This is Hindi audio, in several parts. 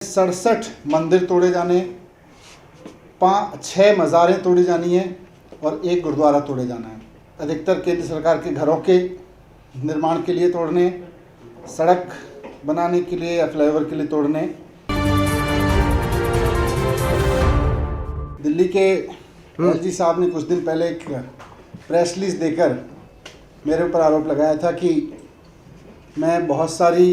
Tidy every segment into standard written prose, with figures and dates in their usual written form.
67 मंदिर तोड़े जाने, 6 मज़ारें तोड़ी जानी है और 1 गुरुद्वारा तोड़े जाना है। अधिकतर केंद्र सरकार के घरों के निर्माण के लिए तोड़ने, सड़क बनाने के लिए या फ्लाईओवर के लिए तोड़ने। दिल्ली के एलजी साहब ने कुछ दिन पहले एक प्रेस रिलीज देकर मेरे ऊपर आरोप लगाया था कि मैं बहुत सारी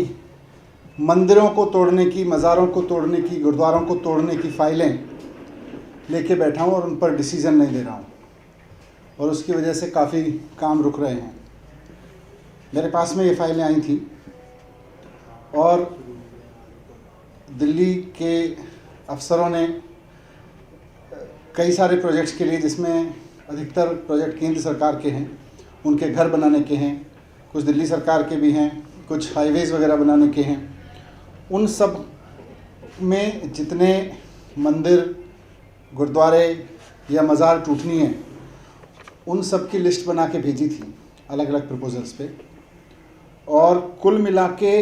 मंदिरों को तोड़ने की, मज़ारों को तोड़ने की, गुरुद्वारों को तोड़ने की फ़ाइलें लेके बैठा हूँ और उन पर डिसीज़न नहीं ले रहा हूँ और उसकी वजह से काफ़ी काम रुक रहे हैं। मेरे पास में ये फ़ाइलें आई थी और दिल्ली के अफसरों ने कई सारे प्रोजेक्ट्स के लिए, जिसमें अधिकतर प्रोजेक्ट केंद्र सरकार के हैं, उनके घर बनाने के हैं, कुछ दिल्ली सरकार के भी हैं, कुछ हाईवेज़ वगैरह बनाने के हैं। उन सब में जितने मंदिर, गुरुद्वारे या मज़ार टूटनी है, उन सब की लिस्ट बना के भेजी थी अलग अलग प्रपोजल्स पे, और कुल मिला के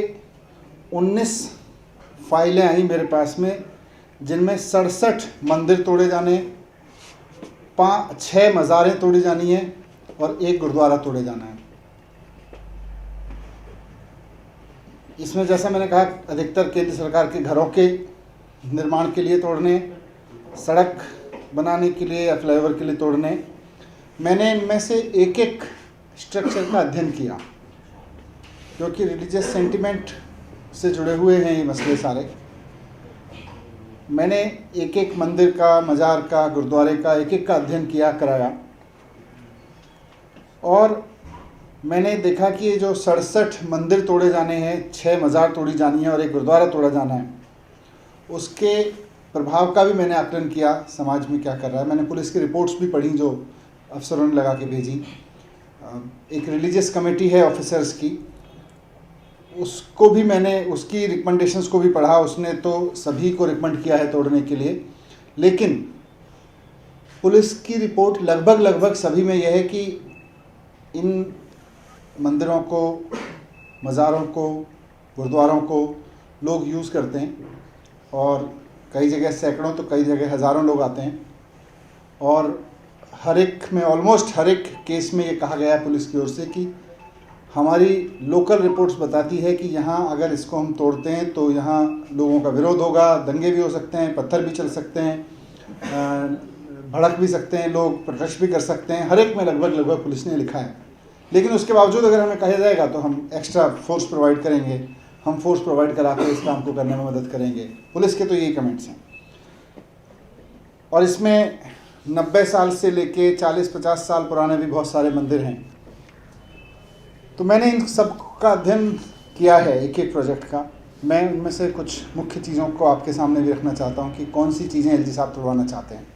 19 फाइलें आई मेरे पास में, जिनमें 67 मंदिर तोड़े जाने, 6 मज़ारें तोड़ी जानी है और 1 गुरुद्वारा तोड़े जाना है। इसमें जैसा मैंने कहा, अधिकतर केंद्र सरकार के घरों के निर्माण के लिए तोड़ने, सड़क बनाने के लिए या फ्लाईओवर के लिए तोड़ने। मैंने इनमें से एक एक स्ट्रक्चर का अध्ययन किया, क्योंकि रिलीजियस सेंटिमेंट से जुड़े हुए हैं ये मसले सारे। मैंने एक एक मंदिर का, मज़ार का, गुरुद्वारे का एक एक का अध्ययन कराया और मैंने देखा कि ये जो 67 मंदिर तोड़े जाने हैं, 6 मज़ार तोड़ी जानी है और 1 गुरुद्वारा तोड़ा जाना है, उसके प्रभाव का भी मैंने आकलन किया, समाज में क्या कर रहा है। मैंने पुलिस की रिपोर्ट्स भी पढ़ी जो अफसरों ने लगा के भेजी। एक रिलीजियस कमेटी है ऑफिसर्स की, उसको भी मैंने, उसकी रिकमेंडेशंस को भी पढ़ा। उसने तो सभी को रिकमेंड किया है तोड़ने के लिए, लेकिन पुलिस की रिपोर्ट लगभग सभी में यह है कि इन मंदिरों को, मज़ारों को, गुरुद्वारों को लोग यूज़ करते हैं और कई जगह सैकड़ों तो कई जगह हज़ारों लोग आते हैं। और हर एक में, ऑलमोस्ट हर एक केस में ये कहा गया है पुलिस की ओर से कि हमारी लोकल रिपोर्ट्स बताती है कि यहाँ अगर इसको हम तोड़ते हैं तो यहाँ लोगों का विरोध होगा, दंगे भी हो सकते हैं, पत्थर भी चल सकते हैं, भड़क भी सकते हैं लोग, प्रोटेस्ट भी कर सकते हैं। हर एक में लगभग पुलिस ने लिखा है। लेकिन उसके बावजूद अगर हमें कहा जाएगा तो हम एक्स्ट्रा फोर्स प्रोवाइड करेंगे, हम फोर्स प्रोवाइड करा के इस काम को करने में मदद करेंगे। पुलिस के तो यही कमेंट्स हैं। और इसमें 90 साल से लेके 40-50 साल पुराने भी बहुत सारे मंदिर हैं। तो मैंने इन सब का अध्ययन किया है, एक एक प्रोजेक्ट का। मैं उनमें से कुछ मुख्य चीज़ों को आपके सामने भी रखना चाहता हूँ कि कौन सी चीज़ें एलजी साहब तोड़वाना चाहते हैं।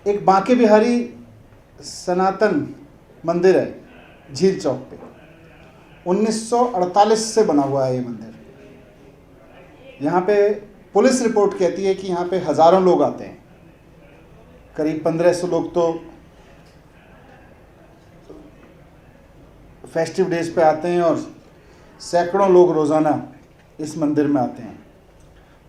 एक बांके बिहारी सनातन मंदिर है झील चौक पे, 1948 से बना हुआ है ये मंदिर। यहाँ पे पुलिस रिपोर्ट कहती है कि यहाँ पे हज़ारों लोग आते हैं, करीब 1500 लोग तो फेस्टिव डेज पे आते हैं और सैकड़ों लोग रोज़ाना इस मंदिर में आते हैं।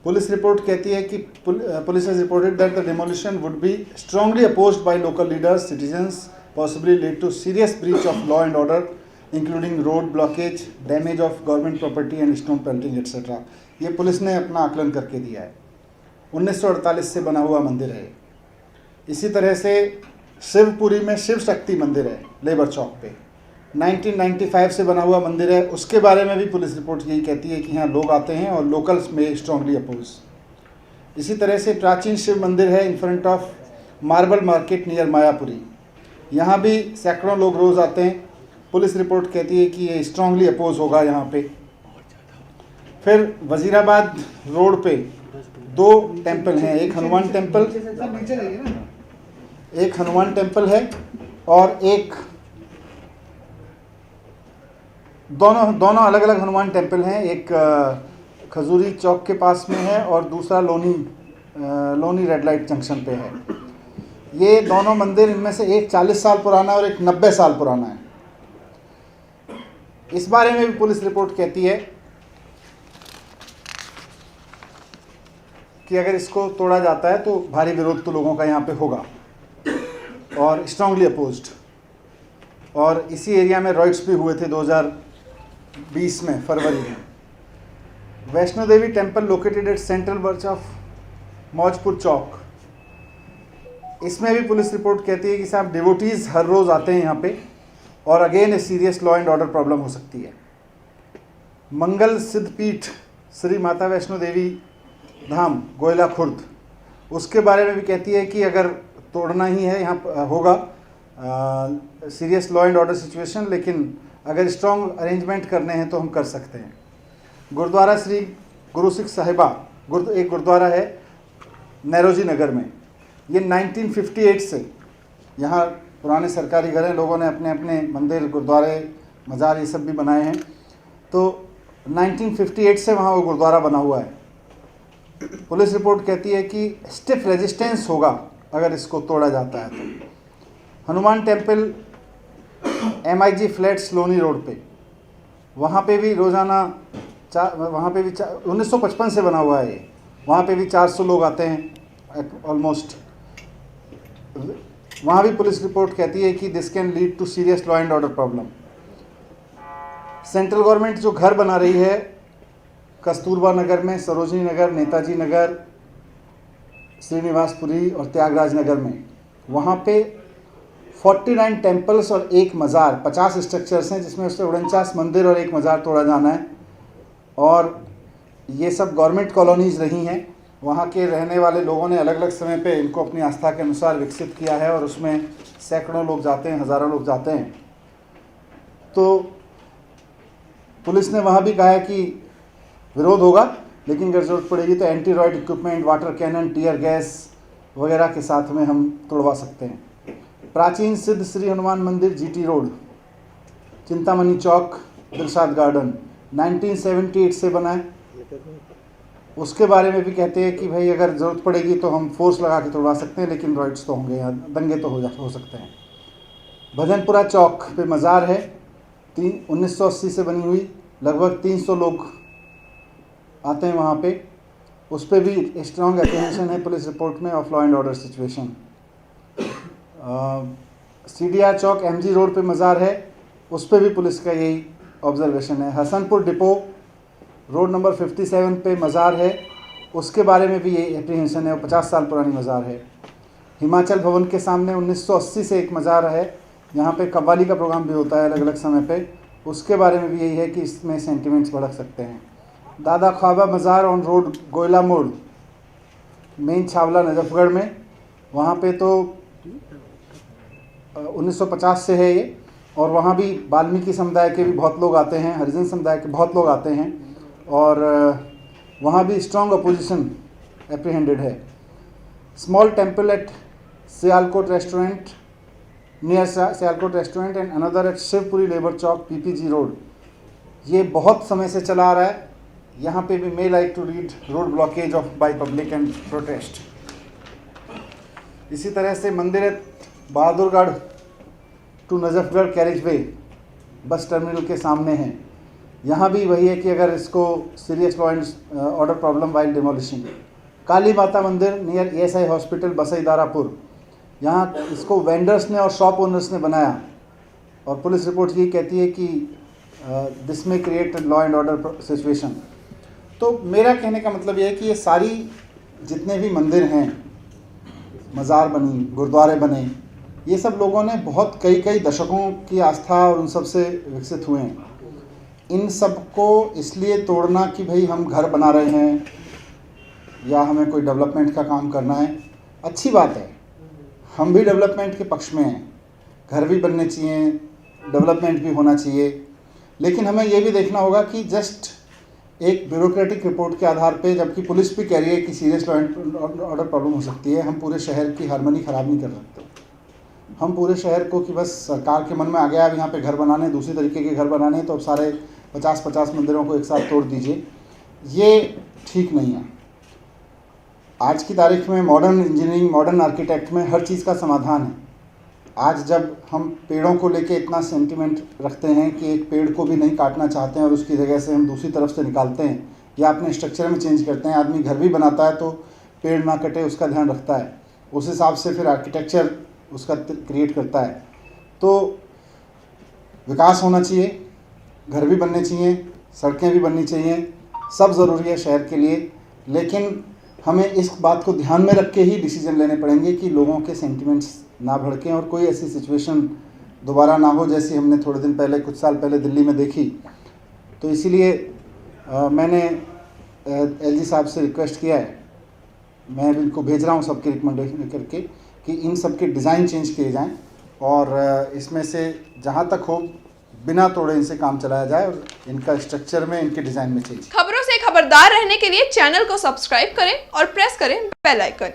पुलिस रिपोर्ट कहती है कि police has reported that the demolition would be strongly opposed by local leaders, citizens, possibly lead to serious breach of law and order, including road blockage, damage of government property and stone pelting etc. ये पुलिस ने अपना आकलन करके दिया है। 1948 से बना हुआ मंदिर है। इसी तरह से शिवपुरी में शिव शक्ति मंदिर है लेबर चौक पे, 1995 से बना हुआ मंदिर है। उसके बारे में भी पुलिस रिपोर्ट यही कहती है कि यहाँ लोग आते हैं और लोकल्स में स्ट्रांगली अपोज। इसी तरह से प्राचीन शिव मंदिर है in front of marble market near Mayapuri, यहाँ भी सैकड़ों लोग रोज़ आते हैं। पुलिस रिपोर्ट कहती है कि ये स्ट्रांगली अपोज होगा यहाँ पे। फिर वजीराबाद रोड पे 2 टेंपल हैं, एक हनुमान टेंपल है और एक, दोनों अलग अलग हनुमान टेंपल हैं। एक खजूरी चौक के पास में है और दूसरा लोनी रेड लाइट जंक्शन पे है। ये दोनों मंदिर, इनमें से एक 40 साल पुराना और एक 90 साल पुराना है। इस बारे में भी पुलिस रिपोर्ट कहती है कि अगर इसको तोड़ा जाता है तो भारी विरोध तो लोगों का यहाँ पे होगा और स्ट्रांगली अपोज्ड। और इसी एरिया में रॉइट्स भी हुए थे 2020 में फरवरी में। Vaishno Devi temple located at central birch of Maujpur chowk, इसमें भी पुलिस रिपोर्ट कहती है कि साहब डिवोटीज़ हर रोज़ आते हैं यहाँ पे और again a serious law and order problem हो सकती है। मंगल सिद्ध पीठ श्री माता वैष्णो देवी धाम गोयला खुर्द, उसके बारे में भी कहती है कि अगर तोड़ना ही है यहाँ होगा serious law and order situation, लेकिन अगर स्ट्रॉन्ग अरेंजमेंट करने हैं तो हम कर सकते हैं। गुरुद्वारा श्री गुरु सिख साहिबा एक गुरुद्वारा है नैरोजी नगर में, ये 1958 से यहाँ पुराने सरकारी घर हैं, लोगों ने अपने अपने मंदिर गुरुद्वारे मज़ार ये सब भी बनाए हैं, तो 1958 से वहाँ वो गुरुद्वारा बना हुआ है। पुलिस रिपोर्ट कहती है कि स्टिफ रेजिस्टेंस होगा अगर इसको तोड़ा जाता है तो। Hanuman temple MIG flats Loni road पे, वहाँ पे भी रोज़ाना वहाँ पे भी 1955 से बना हुआ है ये, वहाँ पे भी 400 लोग आते हैं ऑलमोस्ट। वहाँ भी पुलिस रिपोर्ट कहती है कि this can lead to serious law and order problem. Central government जो घर बना रही है कस्तूरबा नगर में, सरोजनी नगर, नेताजी नगर, श्रीनिवासपुरी और त्यागराज नगर में, वहाँ पे 49 टेम्पल्स और एक मज़ार, 50 स्ट्रक्चर्स हैं जिसमें उससे 49 मंदिर और एक मज़ार तोड़ा जाना है। और ये सब गवर्नमेंट कॉलोनीज़ रही हैं, वहाँ के रहने वाले लोगों ने अलग अलग समय पे इनको अपनी आस्था के अनुसार विकसित किया है और उसमें सैकड़ों लोग जाते हैं, हज़ारों लोग जाते हैं। तो पुलिस ने वहाँ भी कहा है कि विरोध होगा, लेकिन अगर ज़रूरत पड़ेगी तो anti riot equipment, water cannon, tear gas वगैरह के साथ में हम तोड़वा सकते हैं। प्राचीन सिद्ध श्री हनुमान मंदिर GT रोड, चिंतामणि चौक, दिलशाद गार्डन 1978 से बना है, उसके बारे में भी कहते हैं कि भाई अगर ज़रूरत पड़ेगी तो हम फोर्स लगा के तोड़वा सकते हैं, लेकिन रॉयड्स तो होंगे, यहाँ दंगे तो हो सकते हैं। भजनपुरा चौक पे मज़ार है, 1980 से बनी हुई, लगभग 300 लोग आते हैं वहाँ पे, उस पर भी स्ट्रॉन्ग एप्रीहेंशन है पुलिस रिपोर्ट में of law and order situation. CDR Chowk MG road पे मज़ार है, उस पर भी पुलिस का यही ऑब्जर्वेशन है। हसनपुर डिपो रोड नंबर 57 पे मज़ार है, उसके बारे में भी ये एप्रीहेंशन है, वो 50 साल पुरानी मज़ार है। हिमाचल भवन के सामने 1980 से एक मज़ार है, यहाँ पे कव्वाली का प्रोग्राम भी होता है अलग अलग समय पे, उसके बारे में भी यही है कि इसमें सेंटिमेंट्स भड़क सकते हैं। दादा ख्वाबा मज़ार ऑन रोड गोयला मोड़, मेन छावला नजफगढ़ में, वहाँ पे तो 1950 से है ये, और वहाँ भी वाल्मीकि समुदाय के भी बहुत लोग आते हैं, हरिजन समुदाय के बहुत लोग आते हैं, और वहाँ भी स्ट्रॉन्ग अपोजिशन एप्रीहेंडेड है। Small temple at Sialkot restaurant, near Sialkot restaurant and another at Shivpuri labour Chowk PPG road, ये बहुत समय से चला आ रहा है। यहाँ पे भी may like to read road blockage of by public and protest. इसी तरह से mandir at Bahadurgarh to Najafgarh carriageway bus terminal के सामने है, यहाँ भी वही है कि अगर इसको serious law and order problem while demolishing. Kali Mata Mandir near ESI hospital Basai Darapur, यहाँ इसको वेंडर्स ने और शॉप ओनर्स ने बनाया, और पुलिस रिपोर्ट ये कहती है कि दिस में create law and order situation. तो मेरा कहने का मतलब ये है कि ये सारी जितने भी मंदिर हैं, मज़ार बनी, गुरुद्वारे बने, ये सब लोगों ने बहुत कई दशकों की आस्था और उन सब से विकसित हुए हैं। इन सब को इसलिए तोड़ना कि भाई हम घर बना रहे हैं या हमें कोई डेवलपमेंट का काम करना है, अच्छी बात है, हम भी डेवलपमेंट के पक्ष में हैं, घर भी बनने चाहिए, डेवलपमेंट भी होना चाहिए, लेकिन हमें ये भी देखना होगा कि जस्ट एक ब्यूरोक्रेटिक रिपोर्ट के आधार पे, जबकि पुलिस भी कह रही है कि serious law and order problem हो सकती है, हम पूरे शहर की हार्मनी ख़राब नहीं कर सकते। हम पूरे शहर को कि बस सरकार के मन में आ गया अब यहाँ पे घर बनाने, दूसरी तरीके के घर बनाने, तो अब सारे 50-50 मंदिरों को एक साथ तोड़ दीजिए, ये ठीक नहीं है। आज की तारीख में मॉडर्न इंजीनियरिंग, मॉडर्न आर्किटेक्ट में हर चीज़ का समाधान है। आज जब हम पेड़ों को लेके इतना सेंटिमेंट रखते हैं कि एक पेड़ को भी नहीं काटना चाहते हैं और उसकी जगह से हम दूसरी तरफ से निकालते हैं या अपने स्ट्रक्चर में चेंज करते हैं, आदमी घर भी बनाता है तो पेड़ ना कटे उसका ध्यान रखता है, उस हिसाब से फिर आर्किटेक्चर उसका क्रिएट करता है। तो विकास होना चाहिए, घर भी बनने चाहिए, सड़कें भी बननी चाहिए, सब ज़रूरी है शहर के लिए, लेकिन हमें इस बात को ध्यान में रख के ही डिसीजन लेने पड़ेंगे कि लोगों के सेंटिमेंट्स ना भड़कें और कोई ऐसी सिचुएशन दोबारा ना हो जैसी हमने थोड़े दिन पहले, कुछ साल पहले दिल्ली में देखी। तो इसीलिए मैंने एलजी साहब से रिक्वेस्ट किया है, मैं इनको भेज रहा हूँ सबके रिकमेंडेशन करके कि इन सब के डिज़ाइन चेंज किए जाएं और इसमें से जहाँ तक हो बिना तोड़े इनसे काम चलाया जाए और इनका स्ट्रक्चर में, इनके डिज़ाइन में चेंज। खबरों से खबरदार रहने के लिए चैनल को सब्सक्राइब करें और प्रेस करें बेल आइकन।